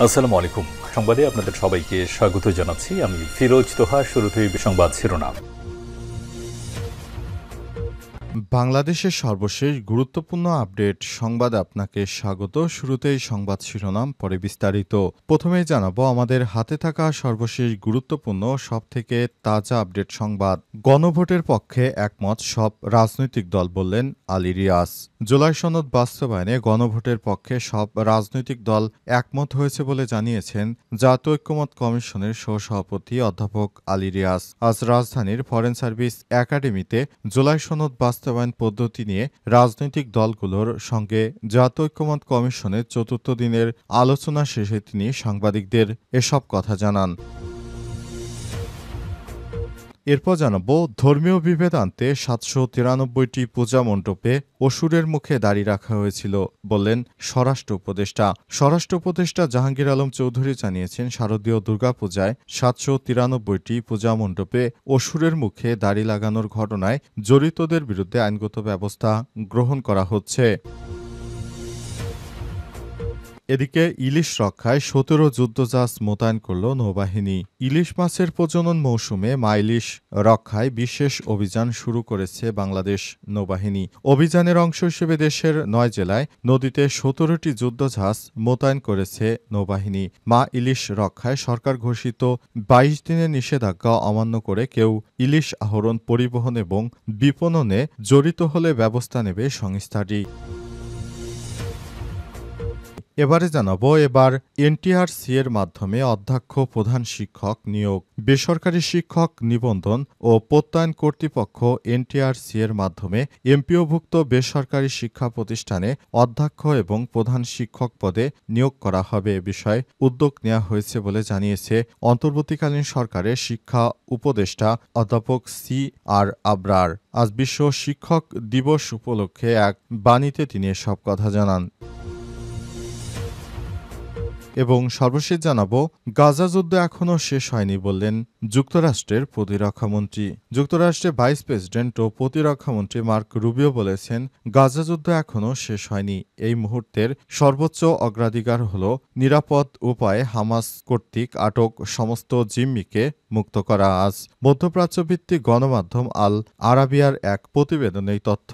আসসালামু আলাইকুম। সংবাদে আপনাদের সবাইকে স্বাগত জানাচ্ছি। আমি ফিরোজ তোহা। শুরুতেই সংবাদ শিরোনাম। বাংলাদেশের সর্বশেষ গুরুত্বপূর্ণ আপডেট সংবাদে আপনাকে স্বাগত। শুরুতেই সংবাদ শিরোনাম, পরে বিস্তারিত। প্রথমেই জানাবো আমাদের হাতে থাকা সর্বশেষ গুরুত্বপূর্ণ সবথেকে তাজা আপডেট সংবাদ। গণভোটের পক্ষে একমত সব রাজনৈতিক দল, বললেন আলী রিয়াজ। জুলাই সনদ বাস্তবায়নে গণভোটের পক্ষে সব রাজনৈতিক দল একমত হয়েছে বলে জানিয়েছেন জাতীয় ঐক্যমত্য কমিশনের সহসভাপতি অধ্যাপক আলী রিয়াজ। আজ রাজধানীর ফরেন সার্ভিস একাডেমিতে জুলাই সনদ বাস্তবায়ন পদ্ধতি নিয়ে রাজনৈতিক দলগুলোর সঙ্গে জাতীয় ঐক্যমত্য কমিশনের চতুর্থ দিনের আলোচনা শেষে তিনি সাংবাদিকদের এসব কথা জানান। এরপর জানাবো ধর্মীয় বিভেদ আনতে ৭৯৩টি পূজা মণ্ডপে অসুরের মুখে দাড়ি রাখা হয়েছিল, বললেন স্বরাষ্ট্র উপদেষ্টা। স্বরাষ্ট্র উপদেষ্টা জাহাঙ্গীর আলম চৌধুরী জানিয়েছেন, শারদীয় দুর্গাপূজায় ৭৯৩টি পূজা মণ্ডপে অসুরের মুখে দাড়ি লাগানোর ঘটনায় জড়িতদের বিরুদ্ধে আইনগত ব্যবস্থা গ্রহণ করা হচ্ছে। এদিকে ইলিশ রক্ষায় ১৭ যুদ্ধজাহাজ মোতায়েন করল নৌবাহিনী। ইলিশ মাছের প্রজনন মৌসুমে মা ইলিশ রক্ষায় বিশেষ অভিযান শুরু করেছে বাংলাদেশ নৌবাহিনী। অভিযানের অংশ হিসেবে দেশের ৯ জেলায় নদীতে ১৭টি যুদ্ধজাহাজ মোতায়েন করেছে নৌবাহিনী। মা ইলিশ রক্ষায় সরকার ঘোষিত ২২ দিনের নিষেধাজ্ঞা অমান্য করে কেউ ইলিশ আহরণ, পরিবহন এবং বিপণনে জড়িত হলে ব্যবস্থা নেবে সংস্থাটি। এবারে জানাবো এনটিআরসি এর মাধ্যমে অধ্যক্ষ, প্রধান শিক্ষক নিয়োগ। বেসরকারি শিক্ষক নিবন্ধন ও প্রত্যয়ন কর্তৃপক্ষ এনটিআরসি এর মাধ্যমে এমপিওভুক্ত বেসরকারি শিক্ষা প্রতিষ্ঠানে অধ্যক্ষ এবং প্রধান শিক্ষক পদে নিয়োগ করা হবে। এ বিষয়ে উদ্যোগ নেওয়া হয়েছে বলে জানিয়েছে অন্তর্বর্তীকালীন সরকারের শিক্ষা উপদেষ্টা অধ্যাপক CR আবরার। আজ বিশ্ব শিক্ষক দিবস উপলক্ষে এক বাণীতে তিনি এসব কথা জানান। এবং সর্বশেষ জানাবো গাজা যুদ্ধ এখনও শেষ হয়নি, বললেন যুক্তরাষ্ট্রের প্রতিরক্ষামন্ত্রী। যুক্তরাষ্ট্রের ভাইস প্রেসিডেন্ট ও প্রতিরক্ষামন্ত্রী মার্ক রুবিও বলেছেন, গাজা যুদ্ধ এখনও শেষ হয়নি। এই মুহূর্তের সর্বোচ্চ অগ্রাধিকার হল নিরাপদ উপায়ে হামাস কর্তৃক আটক সমস্ত জিম্মিকে মুক্ত করা। আজ মধ্যপ্রাচ্যভিত্তিক গণমাধ্যম আল আরাবিয়ার এক প্রতিবেদনে এই তথ্য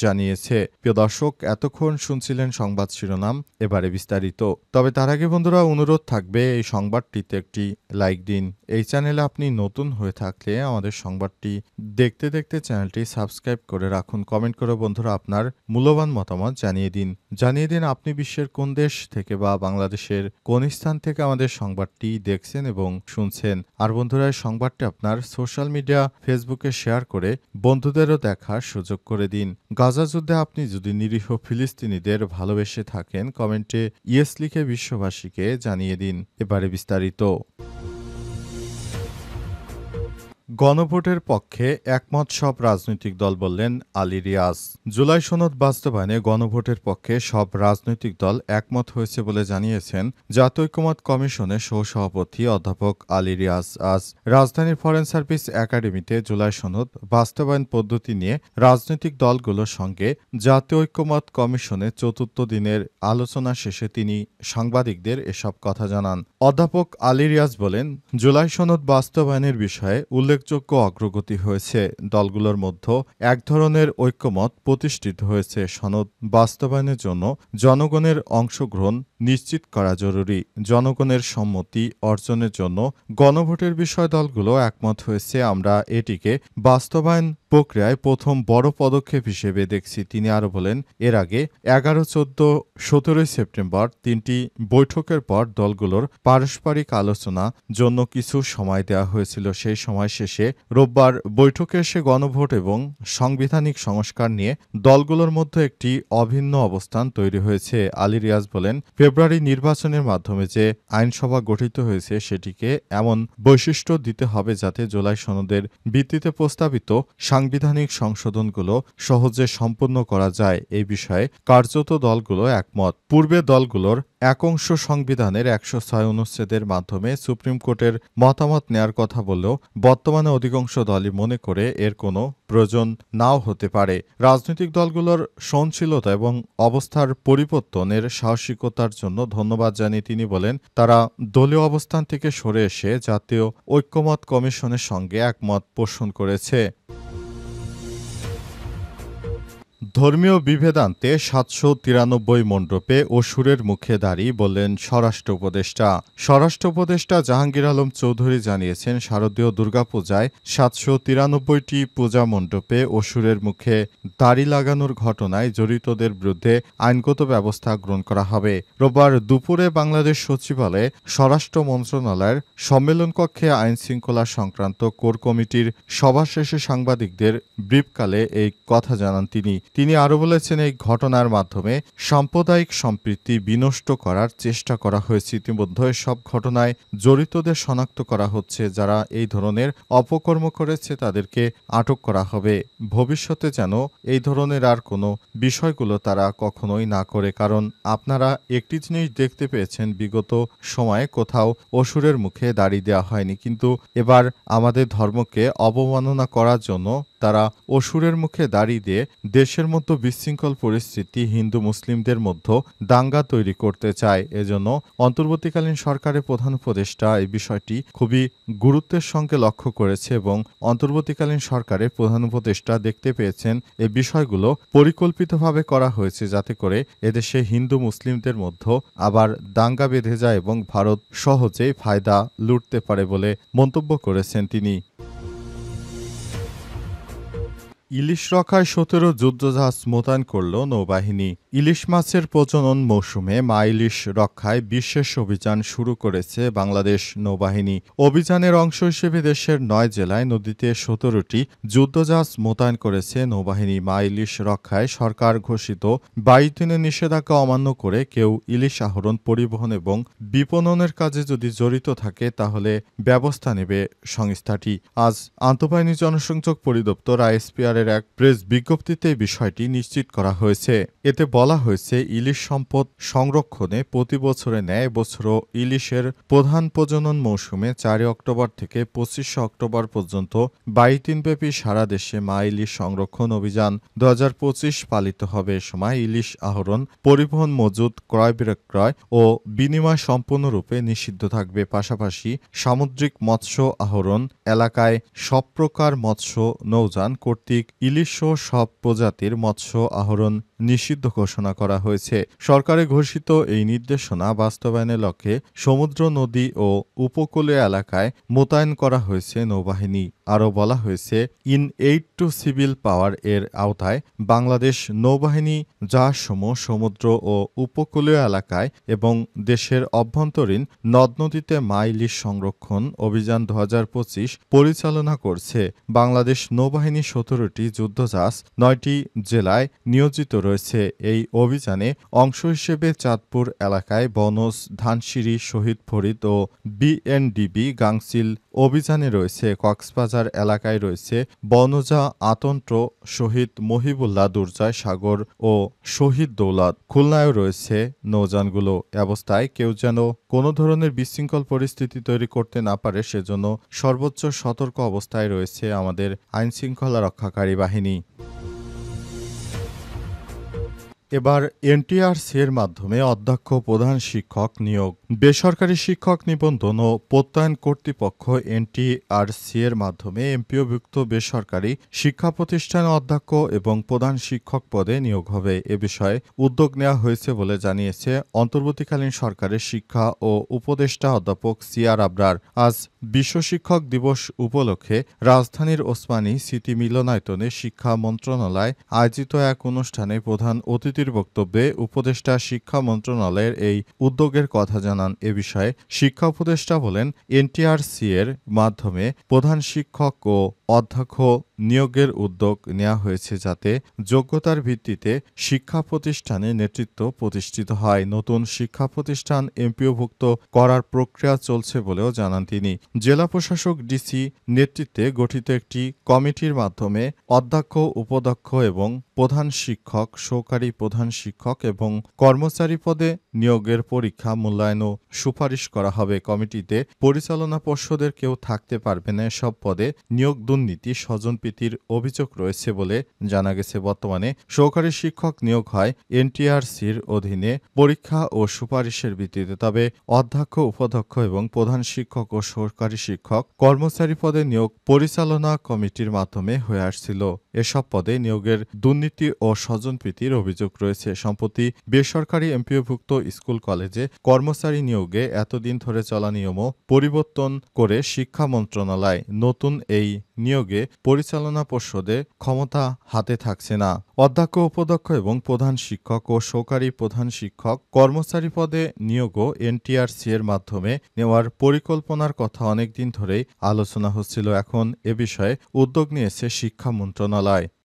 জানিয়েছে। প্রিয় দর্শক, এতক্ষণ শুনছিলেন সংবাদ শিরোনাম, এবারে বিস্তারিত। তবে তার আগে বন্ধুরা, অনুরোধ থাকবে এই সংবাদটিতে একটি লাইক দিন। এই চ্যানেলে আপনি নতুন হয়ে থাকলে আমাদের সংবাদটি দেখতে দেখতে চ্যানেলটি সাবস্ক্রাইব করে রাখুন। কমেন্ট করে বন্ধুরা আপনার মূল্যবান মতামত জানিয়ে দিন আপনি বিশ্বের কোন দেশ থেকে বা বাংলাদেশের কোন স্থান থেকে আমাদের সংবাদটি দেখছেন এবং শুনছেন। আর বন্ধুরা, এই সংবাদটি আপনার সোশ্যাল মিডিয়া ফেসবুকে শেয়ার করে বন্ধুদেরও দেখার সুযোগ করে দিন। গাজা যুদ্ধে আপনি যদি নিরীহ ফিলিস্তিনিদের ভালোবেসে থাকেন, কমেন্টে ইয়েস লিখে বিশ্ববাসীকে জানিয়ে দিন। এবারে বিস্তারিত। গণভোটের পক্ষে একমত সব রাজনৈতিক দল, বললেন আলী রিয়াজ। জুলাই সনদ বাস্তবায়নে গণভোটের পক্ষে সব রাজনৈতিক দল একমত হয়েছে বলে জানিয়েছেন জাতীয় ঐক্যমত্য কমিশনের সহসভাপতি অধ্যাপক আলী রিয়াজ। আজ রাজধানীর ফরেন সার্ভিস একাডেমিতে জুলাই সনদ বাস্তবায়ন পদ্ধতি নিয়ে রাজনৈতিক দলগুলোর সঙ্গে জাতীয় ঐক্যমত্য কমিশনের চতুর্থ দিনের আলোচনা শেষে তিনি সাংবাদিকদের এসব কথা জানান। অধ্যাপক আলী রিয়াজ বলেন, জুলাই সনদ বাস্তবায়নের বিষয়ে উল্লেখযোগ্য অগ্রগতি হয়েছে। দলগুলোর মধ্যে এক ধরনের ঐক্যমত প্রতিষ্ঠিত হয়েছে। সনদ বাস্তবায়নের জন্য জনগণের অংশগ্রহণ নিশ্চিত করা জরুরি। জনগণের সম্মতি অর্জনের জন্য গণভোটের বিষয়ে দলগুলো একমত হয়েছে। আমরা এটিকে বাস্তবায়ন প্রক্রিয়ায় প্রথম বড় পদক্ষেপ হিসেবে দেখছি। তিনি আরও বলেন, এর আগে 11, 14, 17 সেপ্টেম্বর 3টি বৈঠকের পর দলগুলোর পারস্পরিক আলোচনা জন্য কিছু সময় দেওয়া হয়েছিল। সেই সময় শেষে রোববার বৈঠকে এসে গণভোট এবং সাংবিধানিক সংস্কার নিয়ে দলগুলোর মধ্যে একটি অভিন্ন অবস্থান তৈরি হয়েছে। আলী রিয়াজ বলেন, ফেব্রুয়ারি নির্বাচনের মাধ্যমে যে আইনসভা গঠিত হয়েছে সেটিকে এমন বৈশিষ্ট্য দিতে হবে যাতে জুলাই সনদের ভিত্তিতে প্রস্তাবিত সাংবিধানিক সংশোধনগুলো সহজে সম্পন্ন করা যায় এই বিষয়ে কার্যত দলগুলো একমত। পূর্বে দলগুলোর একাংশ সংবিধানের ১০৬ অনুচ্ছেদের মাধ্যমে সুপ্রিম কোর্টের মতামত নেয়ার কথা বললেও বর্তমানে অধিকাংশ দলই মনে করে এর কোনো প্রয়োজন নাও হতে পারে। রাজনৈতিক দলগুলোর সহনশীলতা এবং অবস্থার পরিবর্তনের সাহসিকতার জন্য ধন্যবাদ জানিয়ে তিনি বলেন, তারা দলীয় অবস্থান থেকে সরে এসে জাতীয় ঐক্যমত কমিশনের সঙ্গে একমত পোষণ করেছে। ধর্মীয় বিভেদান্তে ৭৯৩ মণ্ডপে অসুরের মুখে দাঁড়ি বললেন স্বরাষ্ট্র উপদেষ্টা। স্বরাষ্ট্র উপদেষ্টা জাহাঙ্গীর আলম চৌধুরী জানিয়েছেন, শারদীয় দুর্গাপূজায় ৭৯৩টি পূজা মণ্ডপে অসুরের মুখে দাড়ি লাগানোর ঘটনায় জড়িতদের বিরুদ্ধে আইনগত ব্যবস্থা গ্রহণ করা হবে। রোববার দুপুরে বাংলাদেশ সচিবালয়ে স্বরাষ্ট্র মন্ত্রণালয়ের সম্মেলন কক্ষে আইন শৃঙ্খলা সংক্রান্ত কোর কমিটির সভা শেষে সাংবাদিকদের ব্রিফকালে এই কথা জানান তিনি। তিনি আরও বলেছেন, এই ঘটনার মাধ্যমে সাম্প্রদায়িক সম্প্রীতি বিনষ্ট করার চেষ্টা করা হয়েছে। ইতিমধ্যে সব ঘটনায় জড়িতদের শনাক্ত করা হচ্ছে। যারা এই ধরনের অপকর্ম করেছে তাদেরকে আটক করা হবে। ভবিষ্যতে যেন এই ধরনের আর কোনো বিষয়গুলো তারা কখনোই না করে। কারণ আপনারা একটি জিনিস দেখতে পেয়েছেন, বিগত সময়ে কোথাও অসুরের মুখে দাড়ি দেওয়া হয়নি, কিন্তু এবার আমাদের ধর্মকে অবমাননা করার জন্য তারা অসুরের মুখে দাড়ি দিয়ে দেশের মতো বিশৃঙ্খল পরিস্থিতি, হিন্দু মুসলিমদের মধ্যে দাঙ্গা তৈরি করতে চায়। এজন্য অন্তর্বর্তীকালীন সরকারের প্রধান উপদেষ্টা এই বিষয়টি খুবই গুরুত্বের সঙ্গে লক্ষ্য করেছে এবং অন্তর্বর্তীকালীন সরকারের প্রধান উপদেষ্টা দেখতে পেয়েছেন এই বিষয়গুলো পরিকল্পিতভাবে করা হয়েছে যাতে করে এদেশে হিন্দু মুসলিমদের মধ্যে আবার দাঙ্গা বেঁধে যায় এবং ভারত সহজেই ফায়দা লুটতে পারে বলে মন্তব্য করেছেন তিনি। ইলিশ রক্ষায় ১৭ যুদ্ধজাহাজ মোতায়েন করল নৌবাহিনী। ইলিশ মাছের প্রজনন মৌসুমে মা ইলিশ রক্ষায় বিশেষ অভিযান শুরু করেছে বাংলাদেশ নৌবাহিনী। অভিযানের অংশ হিসেবে দেশের ৯ জেলায় নদীতে ১৭টি যুদ্ধজাহাজ মোতায়েন করেছে নৌবাহিনী। মা ইলিশ রক্ষায় সরকার ঘোষিত ২২ দিনের নিষেধাজ্ঞা অমান্য করে কেউ ইলিশ আহরণ, পরিবহন এবং বিপণনের কাজে যদি জড়িত থাকে তাহলে ব্যবস্থা নেবে সংস্থাটি। আজ আন্তঃবাহিনী জনসংযোগ পরিদপ্তর আইএসপিআর এক প্রেস বিজ্ঞপ্তিতে বিষয়টি নিশ্চিত করা হয়েছে। এতে বলা হয়েছে, ইলিশ সম্পদ সংরক্ষণে প্রতি বছরে ন্যায় এবছরও ইলিশের প্রধান প্রজনন মৌসুমে ৪ অক্টোবর থেকে ২৫ অক্টোবর পর্যন্ত ২২ দিনব্যাপী সারা দেশে মা ইলিশ সংরক্ষণ অভিযান ২০২৫ পালিত হবে। এ সময় ইলিশ আহরণ, পরিবহন, মজুত, ক্রয় বিক্রয় ও বিনিময় সম্পূর্ণরূপে নিষিদ্ধ থাকবে। পাশাপাশি সামুদ্রিক মৎস্য আহরণ এলাকায় সব প্রকার মৎস্য নৌযান কর্তৃক ইলিশ সহ সব প্রজাতির মৎস্য আহরণ নিষিদ্ধ ঘোষণা করা হয়েছে। সরকারে ঘোষিত এই নির্দেশনা বাস্তবায়নের লক্ষ্যে সমুদ্র, নদী ও উপকূলীয় এলাকায় মোতায়েন করা হয়েছে নৌবাহিনী। আরও বলা হয়েছে, ইন এইড টু সিভিল পাওয়ার এর আওতায় বাংলাদেশ নৌবাহিনী জাহাজসমূহ সমুদ্র ও উপকূলীয় এলাকায় এবং দেশের অভ্যন্তরীণ নদ-নদীতে মা ইলিশ সংরক্ষণ অভিযান ২০২৫ পরিচালনা করছে। বাংলাদেশ নৌবাহিনী ১৭টি যুদ্ধজাহাজ ৯টি জেলায় নিয়োজিত রয়েছে। এই অভিযানে অংশ হিসেবে চাঁদপুর এলাকায় বনজ, ধানসিঁড়ি, শহীদ ফরিদ ও বিএনডিবি গাংচিল অভিযানে রয়েছে। কক্সবাজার এলাকায় রয়েছে বনজা, আতন্ত্র, শহীদ মহিবুল্লাহ, দুর্জয় সাগর ও শহীদ দৌলত। খুলনায়ও রয়েছে নৌযানগুলো। অবস্থায় কেউ যেন কোনো ধরনের বিশৃঙ্খল পরিস্থিতি তৈরি করতে না পারে সেজন্য সর্বোচ্চ সতর্ক অবস্থায় রয়েছে আমাদের আইনশৃঙ্খলা রক্ষাকারী বাহিনী। এবার এনটিআরসি এর মাধ্যমে অধ্যক্ষ, প্রধান শিক্ষক নিয়োগ। বেসরকারি শিক্ষক নিবন্ধন ও প্রত্যয়ন কর্তৃপক্ষ এনটিআরসি এর মাধ্যমে এমপিওভুক্ত বেসরকারি শিক্ষা প্রতিষ্ঠানে অধ্যক্ষ এবং প্রধান শিক্ষক পদে নিয়োগ হবে। এ বিষয়ে উদ্যোগ নেওয়া হয়েছে বলে জানিয়েছে অন্তর্বর্তীকালীন সরকারের শিক্ষা ও উপদেষ্টা অধ্যাপক সিআর আবরার। আজ বিশ্ব শিক্ষক দিবস উপলক্ষে রাজধানীর ওসমানী স্মৃতি মিলনায়তনে শিক্ষা মন্ত্রণালয় আয়োজিত এক অনুষ্ঠানে প্রধান অতিথির এমপির বক্তব্যে উপদেষ্টা শিক্ষা মন্ত্রণালয়ের এই উদ্যোগের কথা জানান। এ বিষয়ে শিক্ষা উপদেষ্টা বলেন, এনটিআরসি এর মাধ্যমে প্রধান শিক্ষক ও অধ্যক্ষ নিয়োগের উদ্যোগ নেওয়া হয়েছে যাতে যোগ্যতার ভিত্তিতে শিক্ষা প্রতিষ্ঠানে নেতৃত্ব প্রতিষ্ঠিত হয়। নতুন শিক্ষা প্রতিষ্ঠান এমপিওভুক্ত করার প্রক্রিয়া চলছে বলেও জানান তিনি। জেলা প্রশাসক ডিসি নেতৃত্বে গঠিত একটি কমিটির মাধ্যমে অধ্যক্ষ, উপাধ্যক্ষ এবং প্রধান শিক্ষক, সহকারী প্রধান শিক্ষক এবং কর্মচারী পদে নিয়োগের পরীক্ষা, মূল্যায়ন ও সুপারিশ করা হবে। কমিটিতে পরিচালনা পর্ষদের কেউ থাকতে পারবে না। এসব পদে নিয়োগ দুর্নীতি, স্বজনপ্রীতির অভিযোগ রয়েছে বলে জানা গেছে। বর্তমানে সহকারী শিক্ষক নিয়োগ হয় এনটিআরসির অধীনে পরীক্ষা ও সুপারিশের ভিত্তিতে। তবে অধ্যক্ষ, উপাধ্যক্ষ এবং প্রধান শিক্ষক ও সহকারী শিক্ষক কর্মচারী পদে নিয়োগ পরিচালনা কমিটির মাধ্যমে হয়ে আসছিল। এসব পদে নিয়োগের দুর্নীতি ও স্বজনপ্রীতির অভিযোগ রয়েছে। সম্প্রতি বেসরকারি এমপিওভুক্ত স্কুল কলেজে কর্মচারী নিয়োগে এতদিন ধরে চলা নিয়মও পরিবর্তন করে শিক্ষা মন্ত্রণালয়। নতুন এই নিয়োগে পরিচালনা পর্ষদে ক্ষমতা হাতে থাকছে না। অধ্যক্ষ, উপাধ্যক্ষ এবং প্রধান শিক্ষক ও সহকারী প্রধান শিক্ষক কর্মচারী পদে নিয়োগও এনটিআরসি এর মাধ্যমে নেওয়ার পরিকল্পনার কথা অনেকদিন ধরেই আলোচনা হচ্ছিল। এখন এ বিষয়ে উদ্যোগ নিয়েছে শিক্ষা মন্ত্রণালয়।